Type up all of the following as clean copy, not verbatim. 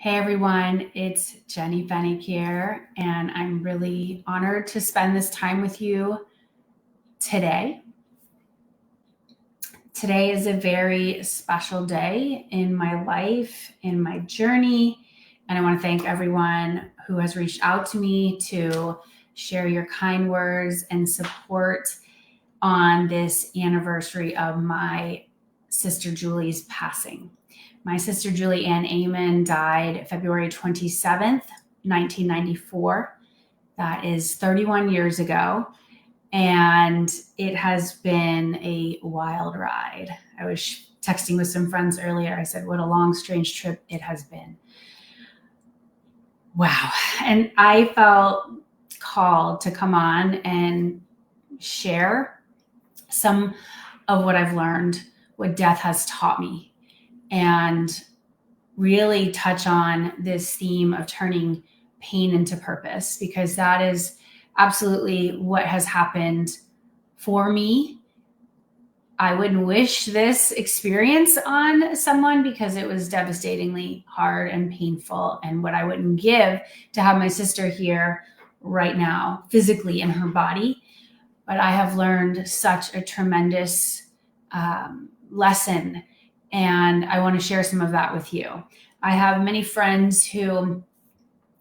Hey everyone, it's Jenny Fennick here, and I'm really honored to spend this time with you today. Today is a very special day in my life, in my journey, and I want to thank everyone who has reached out to me to share your kind words and support on this anniversary of my sister Julie's passing. My sister Julie Ann Amen died February 27th, 1994. That is 31 years ago. And it has been a wild ride. I was texting with some friends earlier. I said, what a long, strange trip it has been. Wow. And I felt called to come on and share some of what I've learned, what death has taught me, and really touch on this theme of turning pain into purpose, because that is absolutely what has happened for me. I wouldn't wish this experience on someone because it was devastatingly hard and painful, and what I wouldn't give to have my sister here right now, physically in her body. But I have learned such a tremendous lesson, and I want to share some of that with you. I have many friends who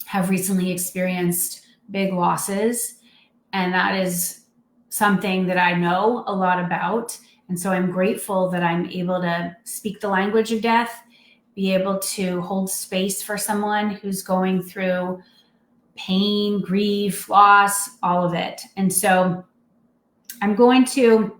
have recently experienced big losses, and that is something that I know a lot about. And so I'm grateful that I'm able to speak the language of death, be able to hold space for someone who's going through pain, grief, loss, all of it. And so I'm going to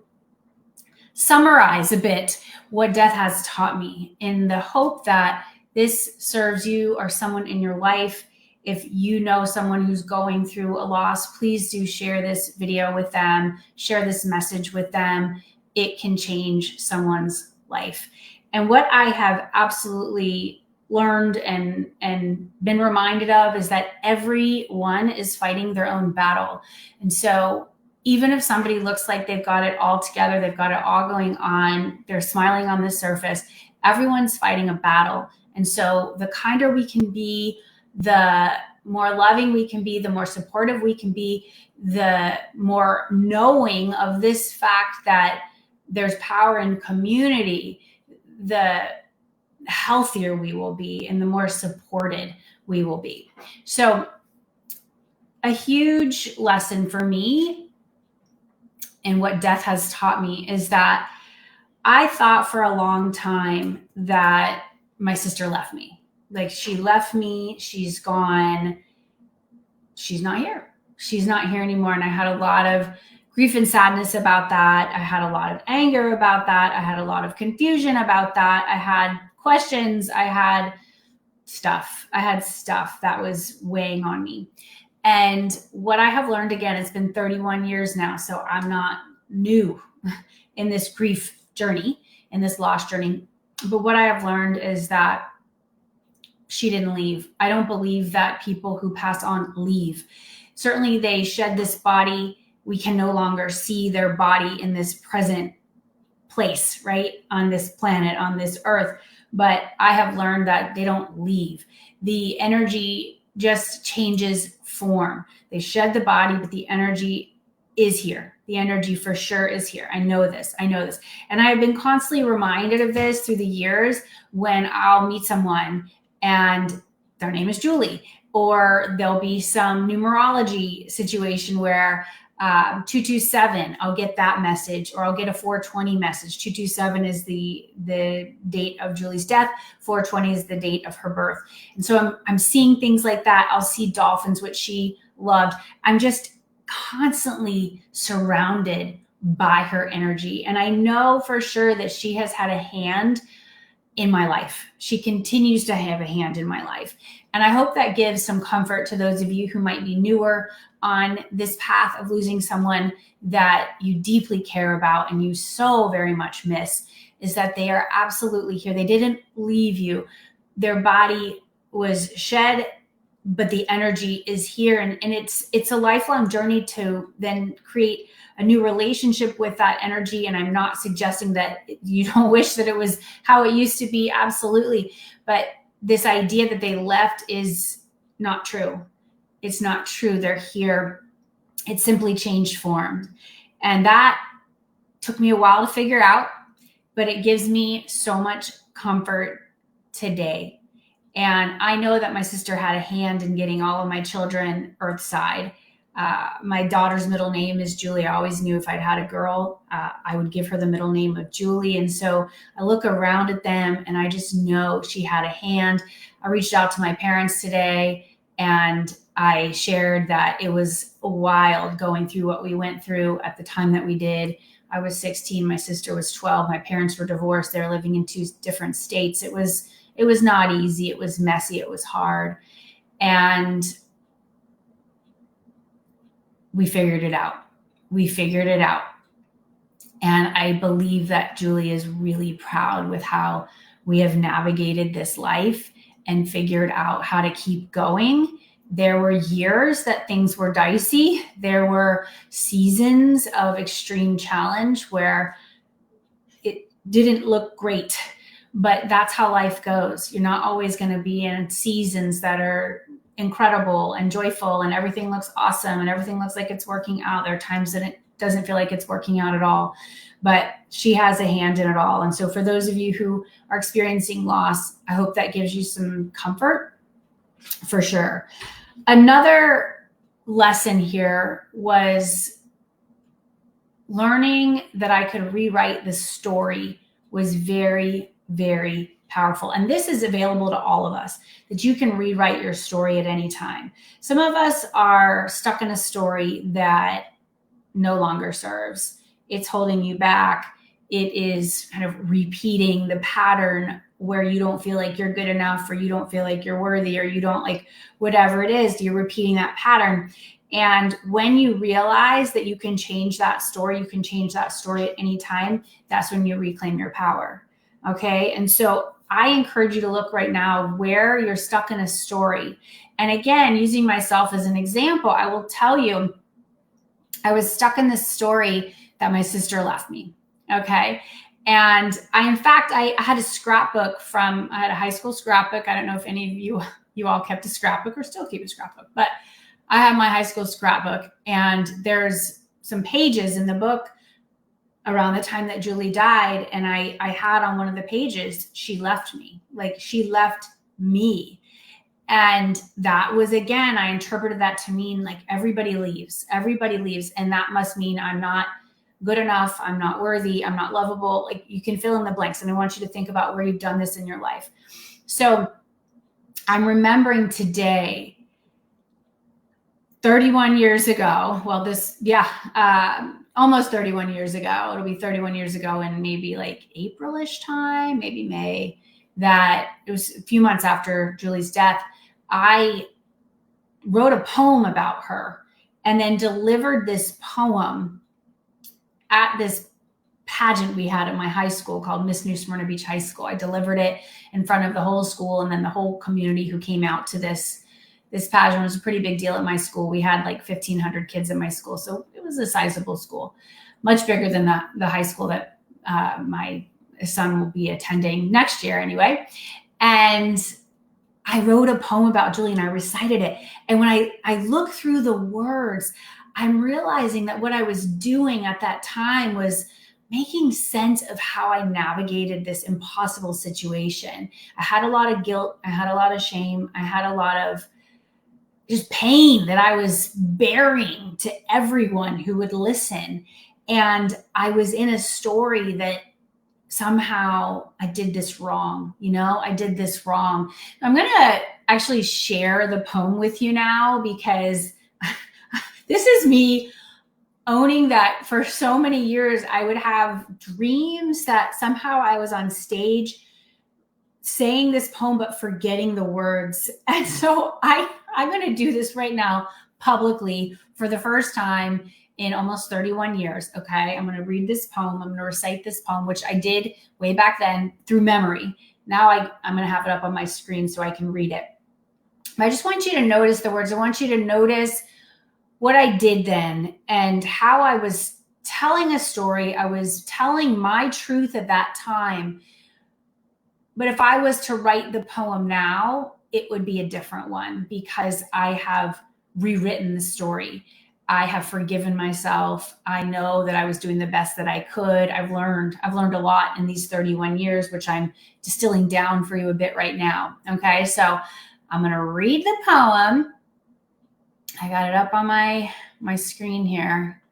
summarize a bit what death has taught me, in the hope that this serves you or someone in your life. If you know someone who's going through a loss, please do share this video with them, share this message with them. It can change someone's life. And what I have absolutely learned and been reminded of is that everyone is fighting their own battle. And so even if somebody looks like they've got it all together, they've got it all going on, they're smiling on the surface, everyone's fighting a battle. And so the kinder we can be, the more loving we can be, the more supportive we can be, the more knowing of this fact that there's power in community, the healthier we will be and the more supported we will be. So a huge lesson for me and what death has taught me is that I thought for a long time that my sister left me. Like, she left me, she's gone, she's not here. She's not here anymore. And I had a lot of grief and sadness about that. I had a lot of anger about that. I had a lot of confusion about that. I had questions. I had stuff that was weighing on me. And what I have learned, again, it's been 31 years now, so I'm not new in this grief journey, in this loss journey. But what I have learned is that she didn't leave. I don't believe that people who pass on leave. Certainly they shed this body. We can no longer see their body in this present place, right? On this planet, on this earth. But I have learned that they don't leave. The energy just changes form. They shed the body, but the energy is here. The energy for sure is here. I know this. And I've been constantly reminded of this through the years when I'll meet someone and their name is Julie, or there'll be some numerology situation where 227, I'll get that message, or I'll get a 420 message. 227 is the date of Julie's death. 420 is the date of her birth. And so I'm seeing things like that. I'll see dolphins, which she loved. I'm just constantly surrounded by her energy. And I know for sure that she has had a hand in my life. She continues to have a hand in my life. And I hope that gives some comfort to those of you who might be newer on this path of losing someone that you deeply care about and you so very much miss, is that they are absolutely here. They didn't leave you. Their body was shed, but the energy is here. And it's a lifelong journey to then create a new relationship with that energy. And I'm not suggesting that you don't wish that it was how it used to be. Absolutely. But this idea that they left is not true. It's not true. They're here. It simply changed form. And that took me a while to figure out, but it gives me so much comfort today. And I know that my sister had a hand in getting all of my children Earthside. My daughter's middle name is Julie. I always knew if I'd had a girl, I would give her the middle name of Julie. And so I look around at them and I just know she had a hand. I reached out to my parents today and I shared that it was wild going through what we went through at the time that we did. I was 16, my sister was 12. My parents were divorced. They were living in 2 different states. It was not easy. It was messy. It was hard. And we figured it out. And I believe that Julie is really proud with how we have navigated this life and figured out how to keep going. There were years that things were dicey. There were seasons of extreme challenge where it didn't look great, but that's how life goes. You're not always going to be in seasons that are incredible and joyful and everything looks awesome and everything looks like it's working out. There are times that it doesn't feel like it's working out at all, but she has a hand in it all. And so for those of you who are experiencing loss, I hope that gives you some comfort for sure. Another lesson here was learning that I could rewrite the story was very, very powerful. And this is available to all of us, that you can rewrite your story at any time. Some of us are stuck in a story that no longer serves. It's holding you back. It is kind of repeating the pattern where you don't feel like you're good enough, or you don't feel like you're worthy, or you don't like whatever it is, you're repeating that pattern. And when you realize that you can change that story, you can change that story at any time, that's when you reclaim your power. Okay. And so I encourage you to look right now where you're stuck in a story. And again, using myself as an example, I will tell you, I was stuck in this story that my sister left me. Okay. And I had a scrapbook I had a high school scrapbook. I don't know if any of you all kept a scrapbook or still keep a scrapbook, but I have my high school scrapbook, and there's some pages in the book around the time that Julie died. And I had on one of the pages, she left me. Like, she left me. And that was, again, I interpreted that to mean like everybody leaves. And that must mean I'm not good enough. I'm not worthy. I'm not lovable. Like, you can fill in the blanks. And I want you to think about where you've done this in your life. So I'm remembering today, 31 years ago, almost 31 years ago. It'll be 31 years ago in maybe like April-ish time, maybe May, that it was a few months after Julie's death. I wrote a poem about her and then delivered this poem at this pageant we had at my high school called Miss New Smyrna Beach High School. I delivered it in front of the whole school and then the whole community who came out to this pageant. It was a pretty big deal at my school. We had like 1,500 kids at my school. So it was a sizable school, much bigger than the high school that my son will be attending next year anyway. And I wrote a poem about Julie and I recited it. And when I look through the words, I'm realizing that what I was doing at that time was making sense of how I navigated this impossible situation. I had a lot of guilt. I had a lot of shame. I had a lot of just pain that I was bearing to everyone who would listen. And I was in a story that somehow I did this wrong. I did this wrong. I'm going to actually share the poem with you now, because this is me owning that for so many years I would have dreams that somehow I was on stage saying this poem but forgetting the words. And so I'm going to do this right now publicly for the first time in almost 31 years. Okay. I'm going to read this poem. I'm going to recite this poem, which I did way back then through memory. Now I'm going to have it up on my screen so I can read it. But I just want you to notice the words. I want you to notice what I did then and how I was telling a story. I was telling my truth at that time, But if I was to write the poem now, it would be a different one because I have rewritten the story. I have forgiven myself. I know that I was doing the best that I could. I've learned a lot in these 31 years, which I'm distilling down for you a bit right now. Okay. So I'm going to read the poem. I got it up on my screen here.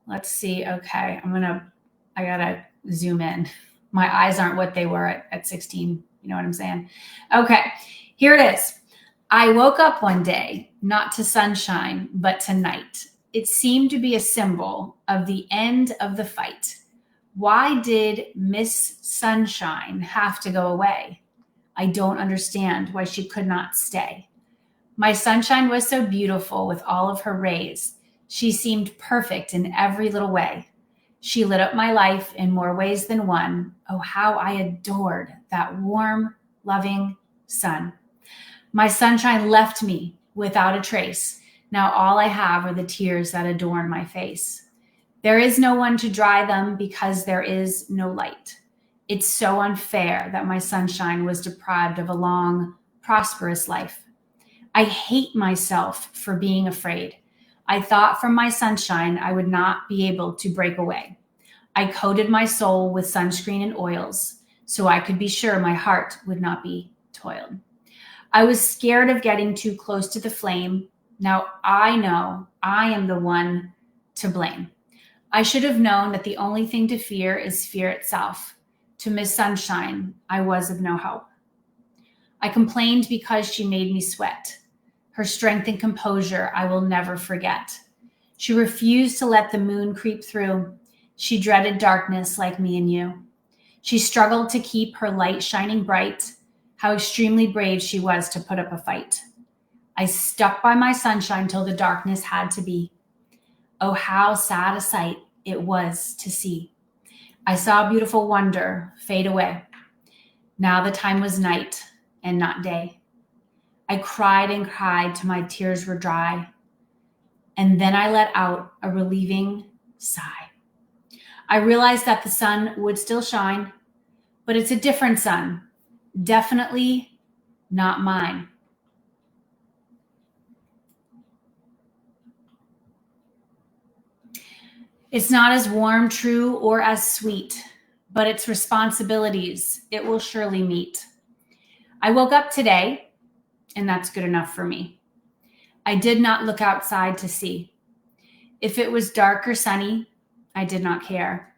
Let's see. Okay. I got to zoom in. My eyes aren't what they were at 16. You know what I'm saying? Okay. Here it is. I woke up one day, not to sunshine, but to night. It seemed to be a symbol of the end of the fight. Why did Miss Sunshine have to go away? I don't understand why she could not stay. My sunshine was so beautiful with all of her rays. She seemed perfect in every little way. She lit up my life in more ways than one. Oh, how I adored that warm, loving sun. My sunshine left me without a trace. Now all I have are the tears that adorn my face. There is no one to dry them because there is no light. It's so unfair that my sunshine was deprived of a long, prosperous life. I hate myself for being afraid. I thought from my sunshine I would not be able to break away. I coated my soul with sunscreen and oils so I could be sure my heart would not be toiled. I was scared of getting too close to the flame. Now I know I am the one to blame. I should have known that the only thing to fear is fear itself. To Miss Sunshine, I was of no help. I complained because she made me sweat. Her strength and composure I will never forget. She refused to let the moon creep through. She dreaded darkness like me and you. She struggled to keep her light shining bright. How extremely brave she was to put up a fight. I stuck by my sunshine till the darkness had to be. Oh, how sad a sight it was to see. I saw beautiful wonder fade away. Now the time was night and not day. I cried and cried till my tears were dry. And then I let out a relieving sigh. I realized that the sun would still shine, but it's a different sun. Definitely not mine. It's not as warm, true, or as sweet, but its responsibilities it will surely meet. I woke up today, and that's good enough for me. I did not look outside to see. If it was dark or sunny, I did not care,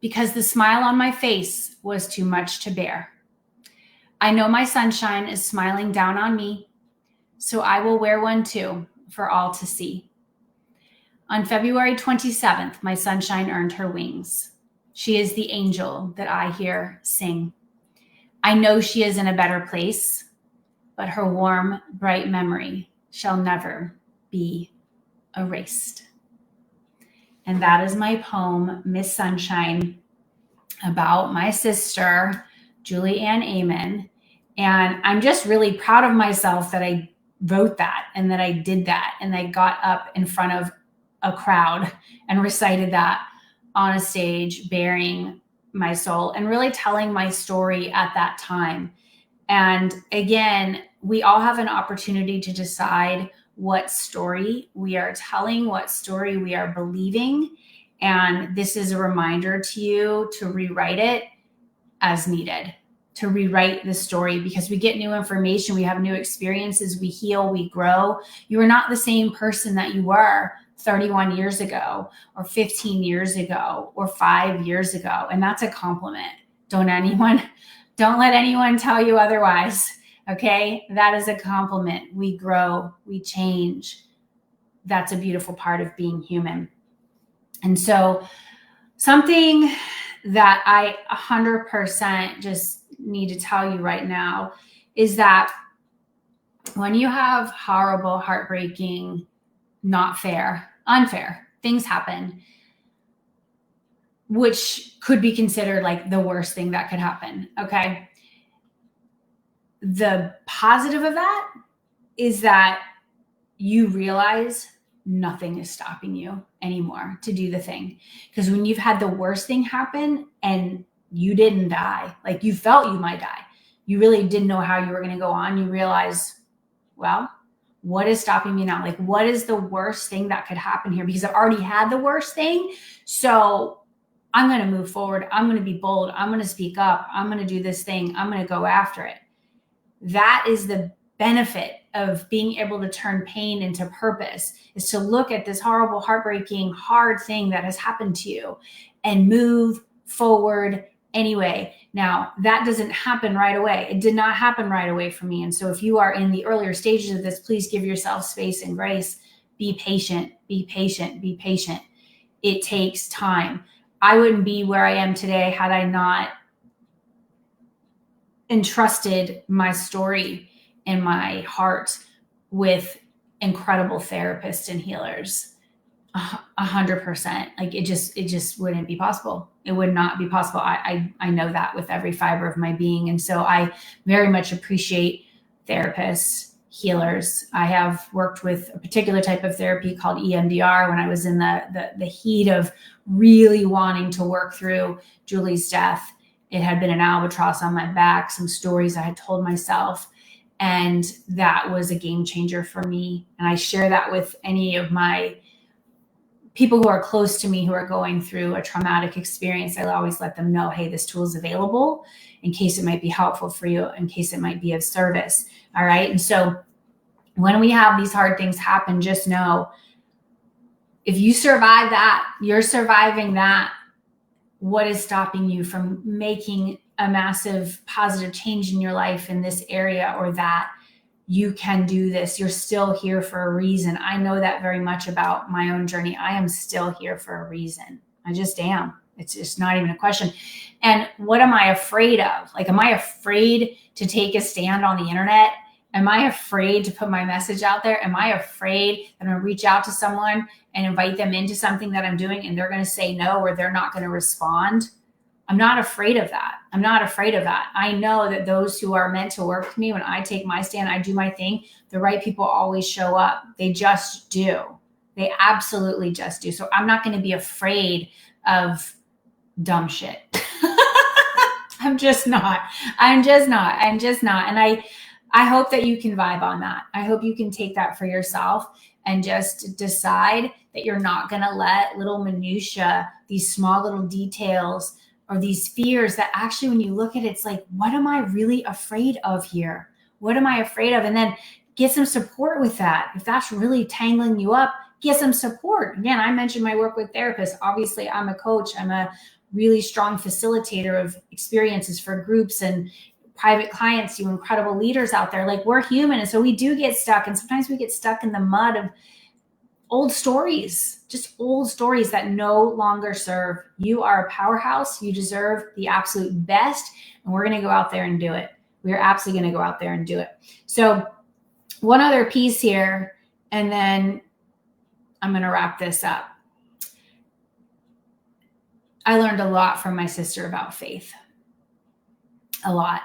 because the smile on my face was too much to bear. I know my sunshine is smiling down on me, so I will wear one too for all to see. On February 27th, my sunshine earned her wings. She is the angel that I hear sing. I know she is in a better place, but her warm, bright memory shall never be erased. And that is my poem, Miss Sunshine, about my sister, Julie Ann Amen. And I'm just really proud of myself that I wrote that and that I did that and I got up in front of a crowd and recited that on a stage, bearing my soul and really telling my story at that time. And again, we all have an opportunity to decide what story we are telling, what story we are believing. And this is a reminder to you to rewrite it as needed, to rewrite the story, because we get new information, we have new experiences, we heal, we grow. You are not the same person that you were 31 years ago or 15 years ago or 5 years ago. And that's a compliment. Don't let anyone tell you otherwise. Okay. That is a compliment. We grow, we change. That's a beautiful part of being human. And so something that I 100% just need to tell you right now is that when you have horrible, heartbreaking, not fair, unfair things happen, which could be considered like the worst thing that could happen. Okay. The positive of that is that you realize nothing is stopping you anymore to do the thing. Because when you've had the worst thing happen and you didn't die, like you felt you might die, you really didn't know how you were going to go on, you realize, well, what is stopping me now? Like, what is the worst thing that could happen here? Because I've already had the worst thing. So I'm going to move forward. I'm going to be bold. I'm going to speak up. I'm going to do this thing. I'm going to go after it. That is the benefit of being able to turn pain into purpose, is to look at this horrible, heartbreaking, hard thing that has happened to you and move forward anyway. Now, that doesn't happen right away. It did not happen right away for me. And so if you are in the earlier stages of this, please give yourself space and grace. Be patient, be patient, be patient. It takes time. I wouldn't be where I am today had I not entrusted my story and my heart with incredible therapists and healers. 100%. Like it just wouldn't be possible. It would not be possible. I know that with every fiber of my being. And so I very much appreciate therapists, healers. I have worked with a particular type of therapy called EMDR when I was in the heat of really wanting to work through Julie's death. It had been an albatross on my back, some stories I had told myself. And that was a game changer for me. And I share that with any of my people who are close to me who are going through a traumatic experience. I always let them know, hey, this tool is available in case it might be helpful for you, in case it might be of service. All right. And so when we have these hard things happen, just know if you survive that, you're surviving that. What is stopping you from making a massive positive change in your life in this area or that? You can do this. You're still here for a reason. I know that very much about my own journey. I am still here for a reason. I just am. It's just not even a question. And what am I afraid of? Like, am I afraid to take a stand on the internet? Am I afraid to put my message out there? Am I afraid that I'm going to reach out to someone and invite them into something that I'm doing and they're going to say no, or they're not going to respond? I'm not afraid of that. I'm not afraid of that. I know that those who are meant to work with me, when I take my stand, I do my thing, the right people always show up. They just do. They absolutely just do. So I'm not going to be afraid of dumb shit. I'm just not. And I hope that you can vibe on that. I hope you can take that for yourself and just decide that you're not going to let little minutia, these small little details, or these fears that actually, when you look at it, it's like, what am I really afraid of here? What am I afraid of? And then get some support with that. If that's really tangling you up, get some support. Again, I mentioned my work with therapists. Obviously, I'm a coach. I'm a really strong facilitator of experiences for groups and private clients, you incredible leaders out there. Like, we're human. And so we do get stuck. And sometimes we get stuck in the mud of old stories, just old stories that no longer serve. You are a powerhouse. You deserve the absolute best. And we're going to go out there and do it. We are absolutely going to go out there and do it. So one other piece here, and then I'm going to wrap this up. I learned a lot from my sister about faith. A lot.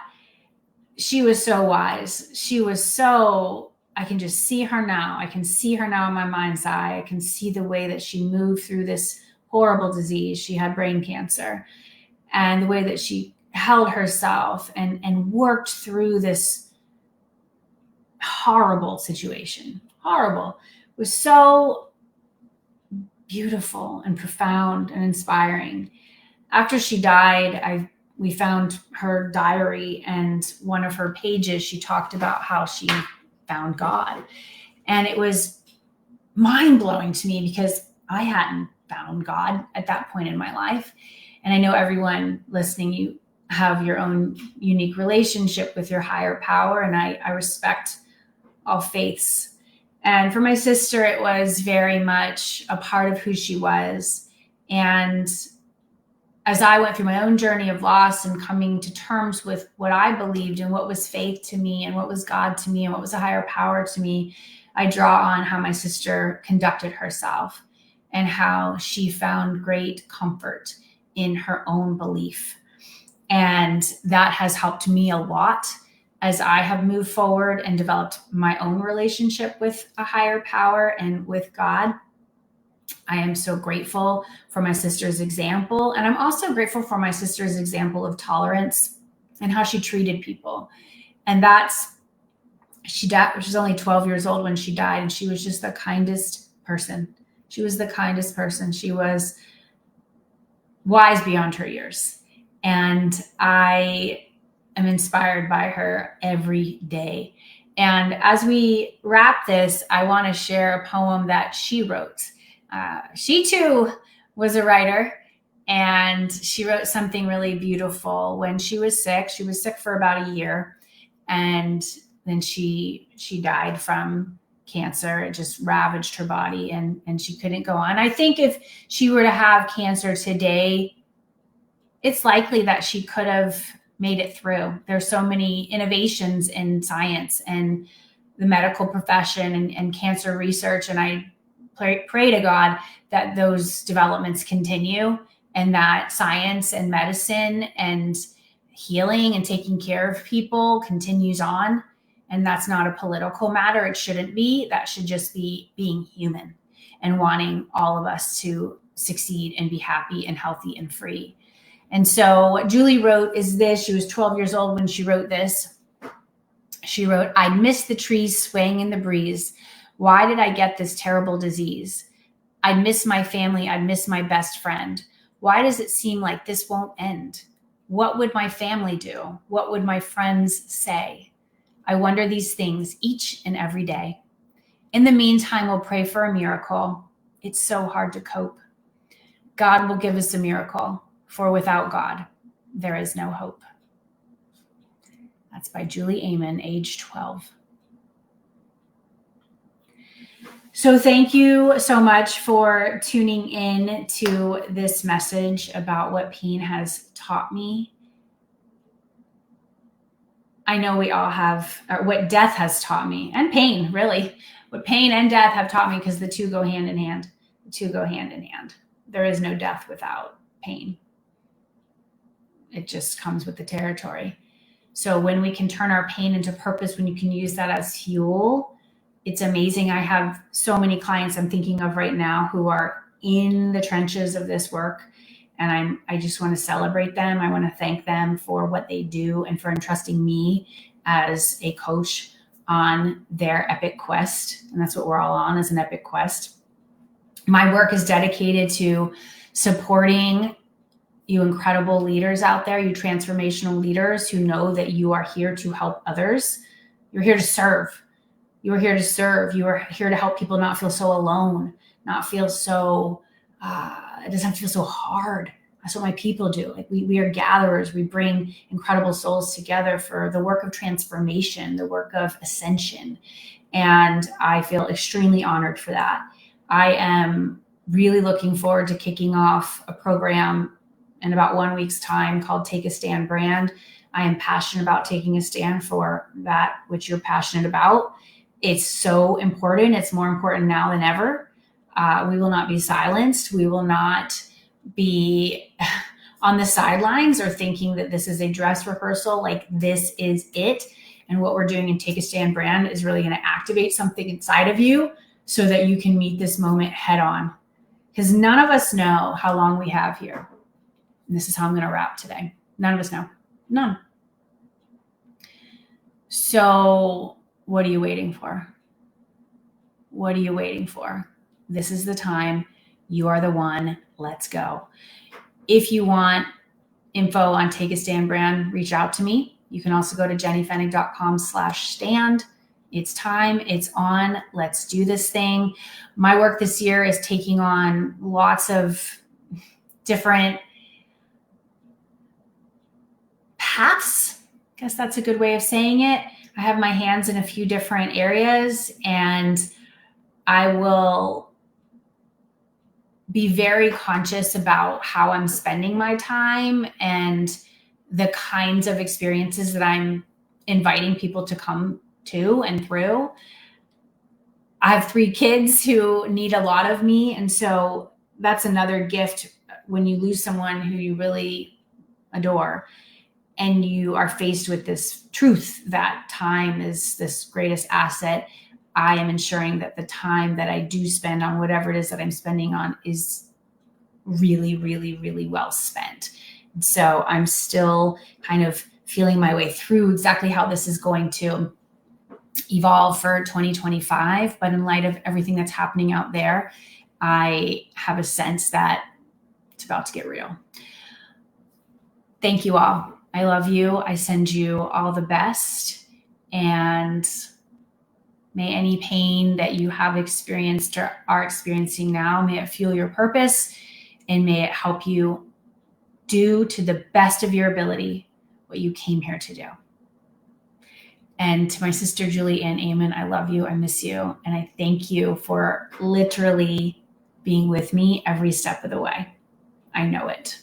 She was so wise. She was so, I can just see her now. I can see her now in my mind's eye. I can see the way that she moved through this horrible disease. She had brain cancer, and the way that she held herself and worked through this horrible situation. Horrible. It was so beautiful and profound and inspiring. After she died, we found her diary, and one of her pages, she talked about how she found God. And it was mind-blowing to me because I hadn't found God at that point in my life. And I know everyone listening, you have your own unique relationship with your higher power, and I respect all faiths. And for my sister, it was very much a part of who she was. And as I went through my own journey of loss and coming to terms with what I believed and what was faith to me and what was God to me and what was a higher power to me, I draw on how my sister conducted herself and how she found great comfort in her own belief. And that has helped me a lot as I have moved forward and developed my own relationship with a higher power and with God. I am so grateful for my sister's example. And I'm also grateful for my sister's example of tolerance and how she treated people. And she died. She was only 12 years old when she died, and she was just the kindest person. She was the kindest person. She was wise beyond her years. And I am inspired by her every day. And as we wrap this, I want to share a poem that she wrote. She too was a writer, and she wrote something really beautiful when she was sick. She was sick for about a year, and then she died from cancer. It just ravaged her body, and she couldn't go on. I think if she were to have cancer today, it's likely that she could have made it through. There's so many innovations in science and the medical profession and cancer research. And I pray to God that those developments continue, and that science and medicine and healing and taking care of people continues on. And that's not a political matter. It shouldn't be. That should just be being human and wanting all of us to succeed and be happy and healthy and free. And so what Julie wrote is this. She was 12 years old when she wrote this. She wrote, "I'd miss the trees swaying in the breeze. Why did I get this terrible disease? I'd miss my family. I'd miss my best friend. Why does it seem like this won't end? What would my family do? What would my friends say? I wonder these things each and every day. In the meantime, we'll pray for a miracle. It's so hard to cope. God will give us a miracle, for without God, there is no hope." That's by Julie Amen, age 12. So thank you so much for tuning in to this message about what pain has taught me. I know we all have, or what death has taught me, and pain, really. What pain and death have taught me, because the two go hand in hand. The two go hand in hand. There is no death without pain. It just comes with the territory. So when we can turn our pain into purpose, when you can use that as fuel, it's amazing. I have so many clients I'm thinking of right now who are in the trenches of this work, and I just want to celebrate them. I want to thank them for what they do and for entrusting me as a coach on their epic quest. And that's what we're all on, is an epic quest. My work is dedicated to supporting you incredible leaders out there, you transformational leaders who know that you are here to help others. You're here to serve. You are here to serve. You are here to help people not feel so alone, not feel so, it doesn't have to feel so hard. That's what my people do. Like we are gatherers. We bring incredible souls together for the work of transformation, the work of ascension. And I feel extremely honored for that. I am really looking forward to kicking off a program in about 1 week's time called Take a Stand Brand. I am passionate about taking a stand for that which you're passionate about. It's so important. It's more important now than ever. We will not be silenced. We will not be on the sidelines or thinking that this is a dress rehearsal. Like, this is it. And what we're doing in Take a Stand Brand is really going to activate something inside of you so that you can meet this moment head on. Because none of us know how long we have here. And this is how I'm going to wrap today. None of us know. None. So what are you waiting for? What are you waiting for? This is the time. You are the one. Let's go. If you want info on Take a Stand Brand, reach out to me. You can also go to jennyfennig.com/stand. It's time. It's on. Let's do this thing. My work this year is taking on lots of different paths. I guess that's a good way of saying it. I have my hands in a few different areas, and I will be very conscious about how I'm spending my time and the kinds of experiences that I'm inviting people to come to and through. I have 3 kids who need a lot of me. And so that's another gift when you lose someone who you really adore and you are faced with this truth that time is this greatest asset. I am ensuring that the time that I do spend on whatever it is that I'm spending on is really, really, really well spent. So I'm still kind of feeling my way through exactly how this is going to evolve for 2025. But in light of everything that's happening out there, I have a sense that it's about to get real. Thank you all. I love you. I send you all the best. And may any pain that you have experienced or are experiencing now, may it fuel your purpose, and may it help you do to the best of your ability what you came here to do. And to my sister, Julie Ann Amon, I love you. I miss you. And I thank you for literally being with me every step of the way. I know it.